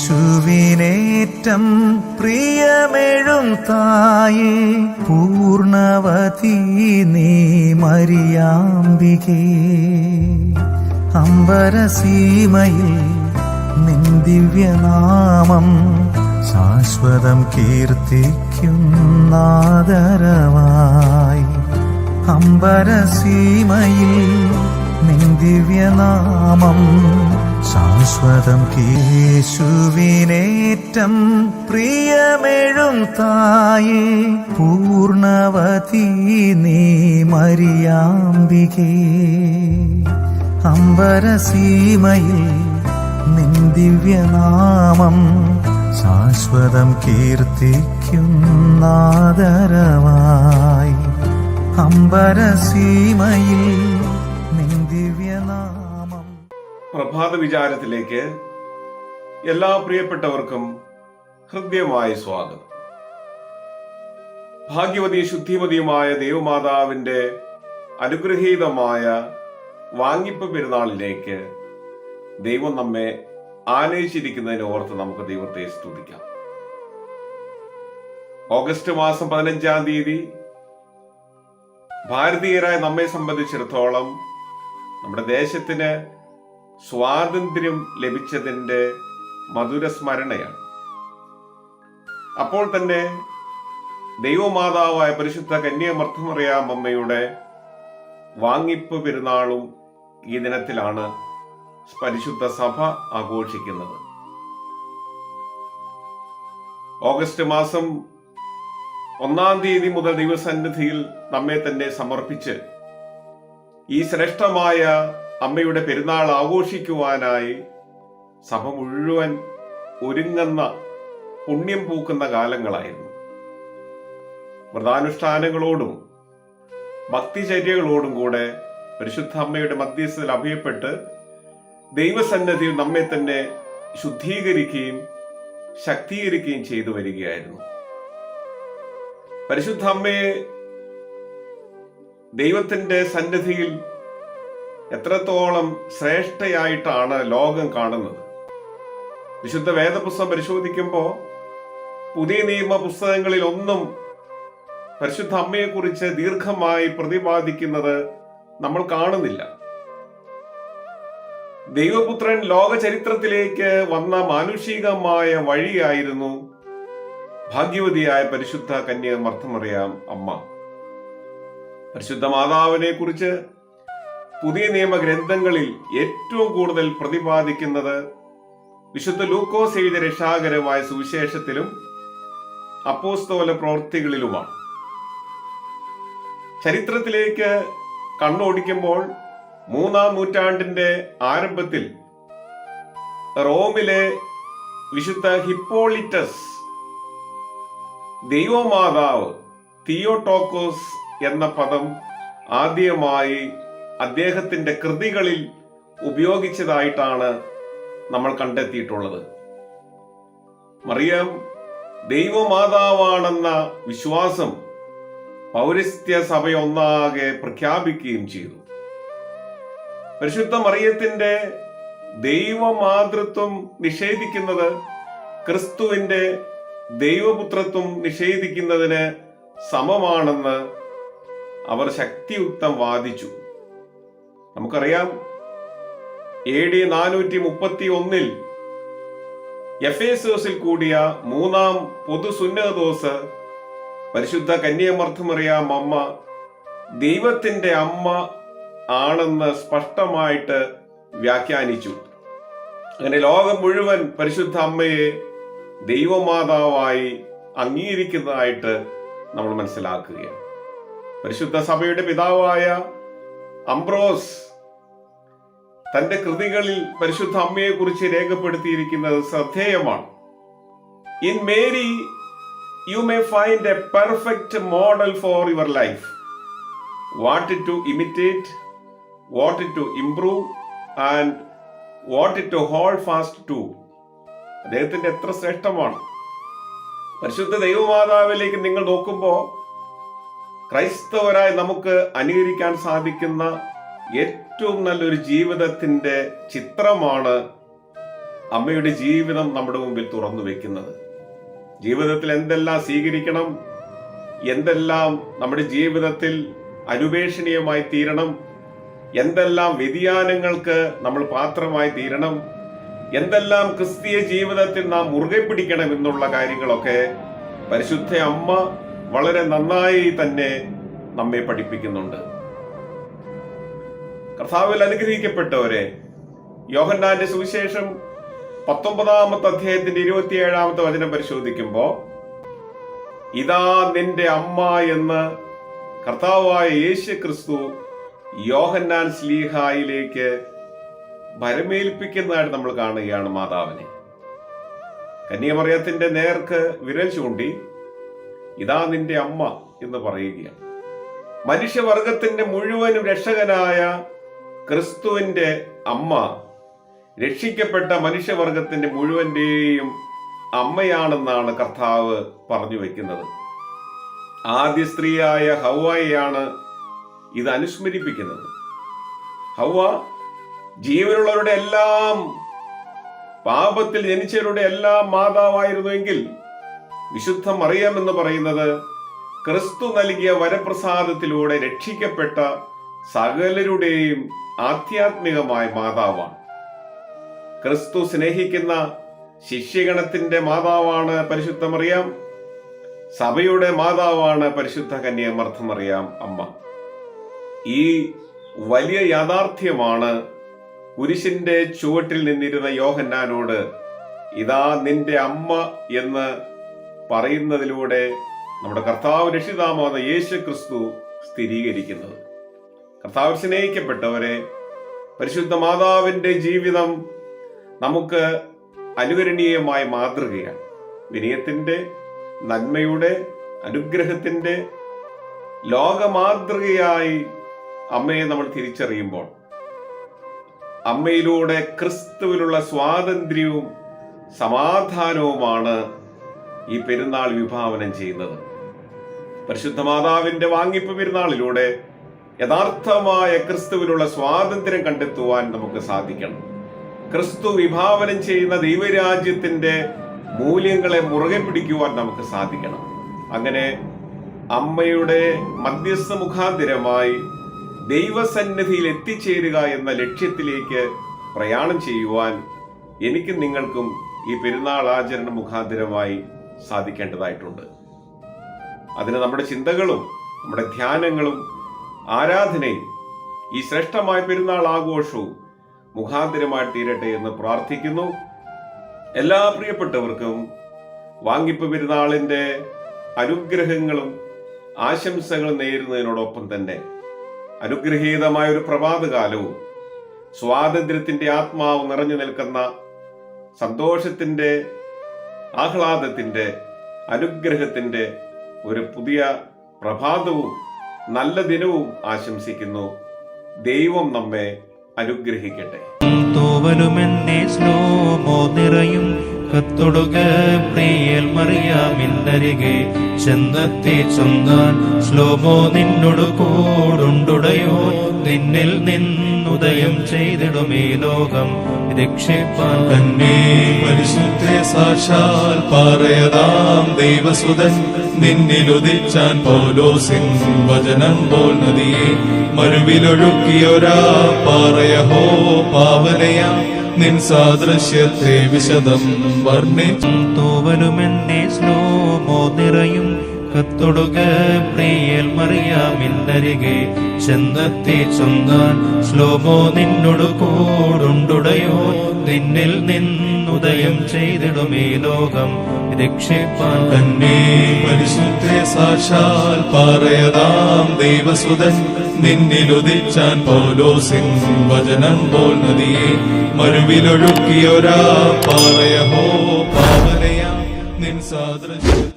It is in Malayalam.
യേശുവിനേറ്റം പ്രിയമെഴും തായേ പൂർണവതി നീ മരിയാമ്പികേ. അമ്പരസീമയിൽ നിൻ ദിവ്യനാമം ശാശ്വതം കീർത്തിക്കുന്നാദരവായി. അമ്പരസീമയിൽ നിൻ ദിവ്യനാമം ശാശ്വതം. യേശുവിനേറ്റം പ്രിയമെഴും തായേ പൂർണവതി നീ മരിയാമ്പികേ. അമ്പരസീമയിൽ നിൻ ദിവ്യനാമം ശാശ്വതം കീർത്തിക്കുന്നാദരവായി. അമ്പരസീമയിൽ നിൻ ദിവ്യനാമം. പ്രഭാത വിചാരത്തിലേക്ക് എല്ലാ പ്രിയപ്പെട്ടവർക്കും ഹൃദ്യമായ സ്വാഗതം. ഭാഗ്യവതി ശുദ്ധിമതിയുമായ ദേവമാതാവിന്റെ അനുഗ്രഹീതമായ വാങ്ങിപ്പ് പെരുന്നാളിലേക്ക് ദൈവം നമ്മെ ആനയിച്ചിരിക്കുന്നതിനെ ഓർത്ത് നമുക്ക് ദൈവത്തെ സ്തുതിക്കാം. ഓഗസ്റ്റ് മാസം 15-ാം തീയതി ഭാരതീയരായ നമ്മെ സംബന്ധിച്ചിടത്തോളം നമ്മുടെ ദേശത്തിന് സ്വാതന്ത്ര്യം ലഭിച്ചതിൻ്റെ മധുര സ്മരണയാണ്. അപ്പോൾ തന്നെ ദൈവമാതാവായ പരിശുദ്ധ കന്യാമർത്തമറിയാമ്മയുടെ വാങ്ങിപ്പ് പെരുന്നാളും ഈ ദിനത്തിലാണ് പരിശുദ്ധ സഭ ആഘോഷിക്കുന്നത്. ഓഗസ്റ്റ് മാസം 1-ാം തീയതി മുതൽ ദൈവസന്നിധിയിൽ നമ്മെ തന്നെ സമർപ്പിച്ച് ഈ ശ്രേഷ്ഠമായ അമ്മയുടെ പെരുന്നാൾ ആഘോഷിക്കുവാനായി സഭ മുഴുവൻ ഒരുങ്ങുന്ന പുണ്യം പൂക്കുന്ന കാലങ്ങളായിരുന്നു. വ്രതാനുഷ്ഠാനങ്ങളോടും ഭക്തിചര്യകളോടും കൂടെ പരിശുദ്ധ അമ്മയുടെ മധ്യസ്ഥതയിൽ അഭയപ്പെട്ട് ദൈവസന്നിധിയിൽ നമ്മെ തന്നെ ശുദ്ധീകരിക്കുകയും ശക്തീകരിക്കുകയും ചെയ്തു വരികയായിരുന്നു. പരിശുദ്ധ അമ്മയെ ദൈവത്തിന്റെ സന്നിധിയിൽ എത്രത്തോളം ശ്രേഷ്ഠയായിട്ടാണ് ലോകം കാണുന്നത്. വിശുദ്ധ വേദപുസ്തകം പരിശോധിക്കുമ്പോൾ പുതിയ നിയമ പുസ്തകങ്ങളിൽ ഒന്നും പരിശുദ്ധ അമ്മയെക്കുറിച്ച് ദീർഘമായി പ്രതിപാദിക്കുന്നത് നമ്മൾ കാണുന്നില്ല. ദൈവപുത്രൻ ലോക ചരിത്രത്തിലേക്ക് വന്ന മാനുഷികമായ വഴിയായിരുന്നു ഭാഗ്യവതിയായ പരിശുദ്ധ കന്യാമർത്തമറിയാം അമ്മ. പരിശുദ്ധ മാതാവിനെ കുറിച്ച് പുതിയ നിയമ ഗ്രന്ഥങ്ങളിൽ ഏറ്റവും കൂടുതൽ പ്രതിപാദിക്കുന്നത് വിശുദ്ധ ലൂക്കോസ് എഴുതിയ രക്ഷാകരമായ സുവിശേഷത്തിലും അപ്പോസ്തല പ്രവൃത്തികളിലുമാണ്. ചരിത്രത്തിലേക്ക് കണ്ണോടിക്കുമ്പോൾ 3-ാം നൂറ്റാണ്ടിന്റെ ആരംഭത്തിൽ റോമിലെ വിശുദ്ധ ഹിപ്പോളിറ്റസ് ദൈവമാതാവ് തിയോടോക്കോസ് എന്ന പദം ആദ്യമായി അദ്ദേഹത്തിന്റെ കൃതികളിൽ ഉപയോഗിച്ചതായിട്ടാണ് നമ്മൾ കണ്ടെത്തിയിട്ടുള്ളത്. മറിയം ദൈവമാതാവാണെന്ന വിശ്വാസം പൗരസ്ത്യ സഭയൊന്നാകെ പ്രഖ്യാപിക്കുകയും ചെയ്തു. പരിശുദ്ധ മറിയത്തിന്റെ ദൈവമാതൃത്വം നിഷേധിക്കുന്നത് ക്രിസ്തുവിന്റെ ദൈവപുത്രത്വം നിഷേധിക്കുന്നതിന് സമമാണെന്ന് അവർ ശക്തിയുക്തം വാദിച്ചു. നമുക്കറിയാം, AD 431 എഫേസോസിൽ കൂടിയ 3-ാം പൊതുസുന്നഹദോസ് പരിശുദ്ധ കന്യാമർത്തമറിയാം അമ്മ ദൈവത്തിന്റെ അമ്മ ആണെന്ന് സ്പഷ്ടമായിട്ട് വ്യാഖ്യാനിച്ചു. അങ്ങനെ ലോകം മുഴുവൻ പരിശുദ്ധ അമ്മയെ ദൈവമാതാവായി അംഗീകരിക്കുന്നതായിട്ട് നമ്മൾ മനസ്സിലാക്കുകയാണ്. പരിശുദ്ധ സഭയുടെ പിതാവായ അംബ്രോസ് തന്റെ കൃതികളിൽ പരിശുദ്ധ അമ്മയെ കുറിച്ച് രേഖപ്പെടുത്തിയിരിക്കുന്നത് ശ്രദ്ധേയമാണ്. In Mary you may find a perfect model for your life, what to imitate, what to improve and what to hold fast to. അദ്ദേഹത്തിന്റെ എത്ര ശ്രേഷ്ഠമാണ്. പരിശുദ്ധ ദൈവമാതാവിലേക്ക് നിങ്ങൾ നോക്കുമ്പോൾ ക്രൈസ്തവരായി നമുക്ക് അനുകരിക്കാൻ സാധിക്കുന്ന ഏറ്റവും നല്ലൊരു ജീവിതത്തിന്റെ ചിത്രമാണ് അമ്മയുടെ ജീവിതം നമ്മുടെ മുമ്പിൽ തുറന്നു വെക്കുന്നത്. ജീവിതത്തിൽ എന്തെല്ലാം സ്വീകരിക്കണം, എന്തെല്ലാം നമ്മുടെ ജീവിതത്തിൽ അനുപേക്ഷണീയമായി തീരണം, എന്തെല്ലാം വ്യതിയാനങ്ങൾക്ക് നമ്മൾ പാത്രമായി തീരണം, എന്തെല്ലാം ക്രിസ്തീയ ജീവിതത്തിൽ നാം മുറുകെ പിടിക്കണം എന്നുള്ള കാര്യങ്ങളൊക്കെ പരിശുദ്ധ അമ്മ വളരെ നന്നായി തന്നെ നമ്മെ പഠിപ്പിക്കുന്നുണ്ട്. കർത്താവിൽ അനുഗ്രഹിക്കപ്പെട്ടവരെ, യോഹന്നാന്റെ സുവിശേഷം 19-ാമത്തെ അധ്യായത്തിന്റെ 27-ാമത്തെ വചനം പരിശോധിക്കുമ്പോൾ, ഇതാ നിന്റെ അമ്മ എന്ന് കർത്താവായ യേശു ക്രിസ്തു യോഹന്നാൻ ശ്ലീഹായിലേക്ക് ഭരമേൽപ്പിക്കുന്നതായിട്ട് നമ്മൾ കാണുകയാണ് മാതാവിനെ. കന്യാമറിയത്തിന്റെ നേർക്ക് വിരൽ ചൂണ്ടി ഇതാ നിന്റെ അമ്മ എന്ന് പറയുകയാണ്. മനുഷ്യവർഗത്തിന്റെ മുഴുവനും രക്ഷകനായ ക്രിസ്തുവിന്റെ അമ്മ രക്ഷിക്കപ്പെട്ട മനുഷ്യവർഗത്തിന്റെ മുഴുവന്റെയും അമ്മയാണെന്നാണ് കർത്താവ് പറഞ്ഞു വെക്കുന്നത്. ആദ്യ സ്ത്രീയായ ഹവ്വായെയാണ് ഇത് അനുസ്മരിപ്പിക്കുന്നത്. ഹവ്വ ജീവനുള്ളവരുടെ എല്ലാം, പാപത്തിൽ ജനിച്ചവരുടെ എല്ലാം മാതാവായിരുന്നുവെങ്കിൽ വിശുദ്ധ മറിയം എന്ന് പറയുന്നത് ക്രിസ്തു നൽകിയ വരപ്രസാദത്തിലൂടെ രക്ഷിക്കപ്പെട്ട സകലരുടെയും ആധ്യാത്മികമായ മാതാവാണ്. ക്രിസ്തു സ്നേഹിക്കുന്ന ശിഷ്യഗണത്തിന്റെ മാതാവാണ് പരിശുദ്ധ മറിയാം. സഭയുടെ മാതാവാണ് പരിശുദ്ധ കന്യാമർത്തമറിയാം അമ്മ. ഈ വലിയ യാഥാർത്ഥ്യമാണ് കുരിശിന്റെ ചുവട്ടിൽ നിന്നിരുന്ന യോഹന്നാനോട് ഇതാ നിന്റെ അമ്മ എന്ന് പറയുന്നതിലൂടെ നമ്മുടെ കർത്താവ് രക്ഷിതാവായ യേശു ക്രിസ്തു സ്ഥിരീകരിക്കുന്നത്. കർത്താവ് സ്നേഹിക്കപ്പെട്ടവരെ, പരിശുദ്ധ മാതാവിന്റെ ജീവിതം നമുക്ക് അനുകരണീയമായ മാതൃകയാണ്. വിനയത്തിന്റെ, നന്മയുടെ, അനുഗ്രഹത്തിന്റെ ലോകമാതൃകയായി അമ്മയെ നമ്മൾ തിരിച്ചറിയുമ്പോൾ അമ്മയിലൂടെ ക്രിസ്തുവിലുള്ള സ്വാതന്ത്ര്യവും സമാധാനവുമാണ് ഈ പെരുന്നാൾ വിഭാവനം ചെയ്യുന്നത്. പരിശുദ്ധ മാതാവിന്റെ വാങ്ങിപ്പ് പെരുന്നാളിലൂടെ യഥാർത്ഥമായ ക്രിസ്തുവിലുള്ള സ്വാതന്ത്ര്യം കണ്ടെത്തുവാൻ നമുക്ക് സാധിക്കണം. ക്രിസ്തു വിഭാവനം ചെയ്യുന്ന ദൈവരാജ്യത്തിന്റെ മൂല്യങ്ങളെ മുറുകെ പിടിക്കുവാൻ നമുക്ക് സാധിക്കണം. അങ്ങനെ അമ്മയുടെ മധ്യസ്ഥ മുഖാന്തരമായി ദൈവസന്നിധിയിൽ എത്തിച്ചേരുക എന്ന ലക്ഷ്യത്തിലേക്ക് പ്രയാണം ചെയ്യുവാൻ എനിക്കും നിങ്ങൾക്കും ഈ പെരുന്നാൾ ആചരണ മുഖാന്തരമായി സാധിക്കേണ്ടതായിട്ടുണ്ട്. അതിന് നമ്മുടെ ചിന്തകളും നമ്മുടെ ധ്യാനങ്ങളും ആരാധനയും ഈ ശ്രേഷ്ഠമായ പെരുന്നാൾ ആഘോഷവും മുഖാന്തരമായി തീരട്ടെ എന്ന് പ്രാർത്ഥിക്കുന്നു. എല്ലാ പ്രിയപ്പെട്ടവർക്കും വാങ്ങിപ്പ് പെരുന്നാളിന്റെ അനുഗ്രഹങ്ങളും ആശംസകളും നേരുന്നതിനോടൊപ്പം തന്നെ അനുഗ്രഹീതമായ ഒരു പ്രഭാതകാലവും സ്വാതന്ത്ര്യത്തിന്റെ ആത്മാവ് നിറഞ്ഞു നിൽക്കുന്ന സന്തോഷത്തിന്റെ, ആഹ്ലാദത്തിന്റെ, അനുഗ്രഹത്തിന്റെ ഒരു പുതിയ പ്രഭാതവും നല്ല ദിനവും ആശംസിക്കുന്നു. ദൈവം നമ്മെ അനുഗ്രഹിക്കട്ടെ. തൂവലുമെന്നെ സ്ലോമോ നിറയും കത്തൊടുക പ്രിയൽ മറിയാമിന്നരികെ ചെന്നെത്തി ചൊന്നാൻ ശ്ലോമോ നിന്നോട് കൂടുണ്ടുടയോ നിന്നിൽ നിന്നുദയം ചെയ്തിടുമീ ലോകം രക്ഷിപ്പാൻ തന്നെ പരിശുദ്ധേ സാക്ഷാൽ പറയതാം ദൈവസുതൻ നിന്നിലുദിച്ചാൻ പൗലോസിൻ വചനം പോൽ നദിയെ മരുവിലൊഴുക്കിയൊരാ പറയഹോ പാവനയാ നിൻ സാദൃശ്യത്തെ വിശദം വർണ്ണിച്ചു. തൂവലുമെന്നെ സ്ലോമോ നിറയും കത്തൊടുക പ്രിയൽ മറിയാമിന്നരികെ ചെന്നെത്തി ചൊന്നാൻ ശ്ലോമോ നിന്നോട് കൂടുണ്ടുടയോ നിന്നിൽ നിന്നുദയം ചെയ്തിടുമീ ലോകം രക്ഷിപ്പാൻ തന്നെ പരിശുദ്ധേ സാക്ഷാൽ പറയതാം ദൈവസുതൻ നിന്നിലുദിച്ചാൻ പൗലോസിൻ വചനം പോൽ നദിയെ മരുവിലൊഴുക്കിയൊരാ പറയഹോ പാവനയാ നിൻ സാദൃശ്യ